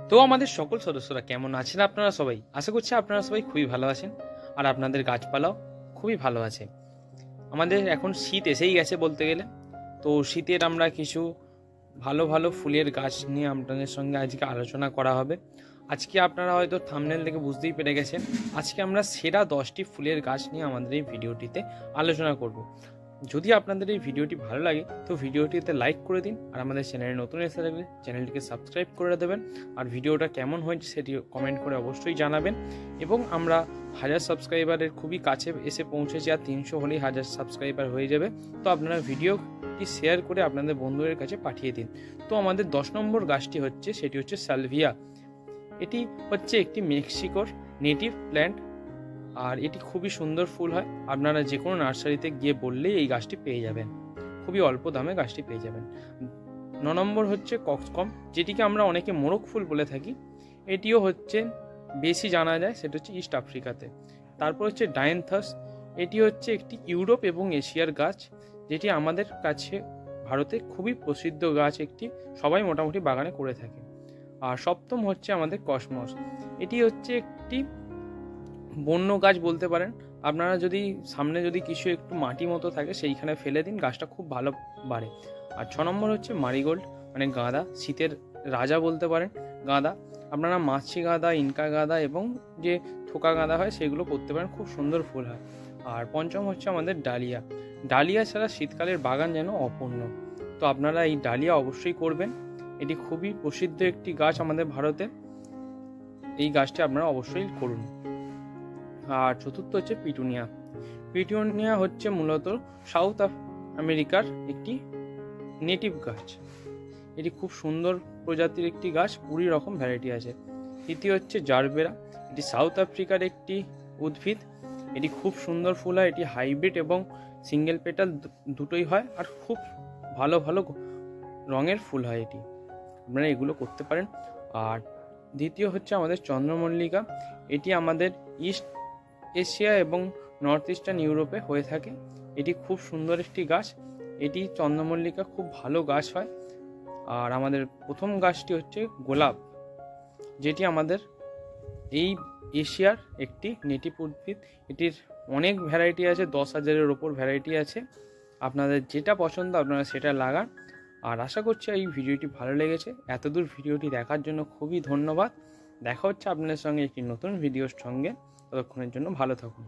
তো আমাদের সকল সদস্যরা কেমন আছেন আপনারা সবাই? আশা করছি আপনারা সবাই খুবই ভালো আছেন আর আপনাদের গাছপালাও খুবই ভালো আছে। আমাদের এখন শীত এসেই গেছে বলতে গেলে। তো শীতের আমরা কিছু ভালো ভালো ফুলের গাছ নিয়ে আপনাদের সঙ্গে আজকে আলোচনা করা হবে। আজকে আপনারা হয়তো থাম্বনেল থেকে বুঝতেই পেরে গেছেন, আজকে আমরা সেরা 10টি ফুলের গাছ নিয়ে আমাদের এই ভিডিওটিতে আলোচনা করব। যদি আপনাদের এই ভিডিওটি ভালো লাগে তো ভিডিওটিতে লাইক করে দিন, আর আমাদের চ্যানেলে নতুন এসে থাকলে চ্যানেলটিকে সাবস্ক্রাইব করে দেবেন, আর ভিডিওটা কেমন হয়েছে সেটি কমেন্ট করে অবশ্যই জানাবেন। এবং আমরা 1000 সাবস্ক্রাইবারের খুবই কাছে এসে পৌঁছেছি, আর 300 হলেই 1000 সাবস্ক্রাইবার হয়ে যাবে। তো আপনারা ভিডিওটি শেয়ার করে আপনাদের বন্ধুদের কাছে পাঠিয়ে দিন। তো আমাদের 10 নম্বর গাছটি হচ্ছে, সেটি হচ্ছে সালভিয়া। এটি হচ্ছে একটি মেক্সিকোর নেটিভ প্ল্যান্ট, আর এটি খুবই সুন্দর ফুল হয়। আপনারা যে কোনো নার্সারিতে গিয়ে বললেই এই গাছটি পেয়ে যাবেন, খুবই অল্প দামে গাছটি পেয়ে যাবেন। 9 নম্বর হচ্ছে কক্সকম, যেটিকে আমরা অনেকে মোরগ ফুল বলে থাকি। এটিও হচ্ছে বেশি জানা যায়, সেটা হচ্ছে ইস্ট আফ্রিকাতে। তারপর হচ্ছে ডায়ান্থাস, এটি হচ্ছে একটি ইউরোপ এবং এশিয়ার গাছ, যেটি আমাদের কাছে ভারতে খুবই প্রসিদ্ধ গাছ একটি, সবাই মোটামুটি বাগানে করে থাকে। আর সপ্তম হচ্ছে আমাদের কসমস, এটি হচ্ছে একটি বন্য গাছ বলতে পারেন। আপনারা যদি সামনে যদি কিছু একটু মাটি মতো থাকে সেইখানে ফেলে দিন, গাছটা খুব ভালো বাড়ে। আর 6 নম্বর হচ্ছে মারিগোল্ড, মানে গাঁদা, শীতের রাজা বলতে পারেন গাঁদা। আপনারা মাছি গাঁদা, ইনকা গাঁদা এবং যে থোকা গাঁদা হয় সেগুলো করতে পারেন, খুব সুন্দর ফুল হয়। আর পঞ্চম হচ্ছে আমাদের ডালিয়া। ডালিয়া ছাড়া শীতকালের বাগান যেন অপূর্ণ। তো আপনারা এই ডালিয়া অবশ্যই করবেন, এটি খুবই প্রসিদ্ধ একটি গাছ আমাদের ভারতে। এই গাছটি আপনারা অবশ্যই করুন। আর চতুর্থ হচ্ছে পিটুনিয়া। পিটুনিয়া হচ্ছে মূলত সাউথ আমেরিকার একটি নেটিভ গাছ। এটি খুব সুন্দর প্রজাতির একটি গাছ, 20 রকম ভ্যারাইটি আছে। তৃতীয় হচ্ছে জারবেরা, এটি সাউথ আফ্রিকার একটি উদ্ভিদ। এটি খুব সুন্দর ফুল হয়, এটি হাইব্রিড এবং সিঙ্গেল পেটাল দুটোই হয়, আর খুব ভালো ভালো রঙের ফুল হয় এটি, আপনারা এগুলো করতে পারেন। আর দ্বিতীয় হচ্ছে আমাদের চন্দ্রমল্লিকা, এটি আমাদের ইস্ট এশিয়া এবং নর্থ ইস্টার্ন ইউরোপে হয়ে থাকে। এটি খুব সুন্দর একটি গাছ, এটি চন্দ্রমল্লিকা খুব ভালো গাছ হয়। আর আমাদের প্রথম গাছটি হচ্ছে গোলাপ, যেটি আমাদের এই এশিয়ার একটি নেটিভ উদ্ভিদ। এটির অনেক ভ্যারাইটি আছে, 10,000-এর ওপর ভ্যারাইটি আছে। আপনাদের যেটা পছন্দ আপনারা সেটা লাগান। আর আশা করছি এই ভিডিওটি ভালো লেগেছে। এতদূর ভিডিওটি দেখার জন্য খুবই ধন্যবাদ। দেখা হচ্ছে আপনাদের সঙ্গে একটি নতুন ভিডিওর সঙ্গে, ততক্ষণের জন্য ভালো থাকুন।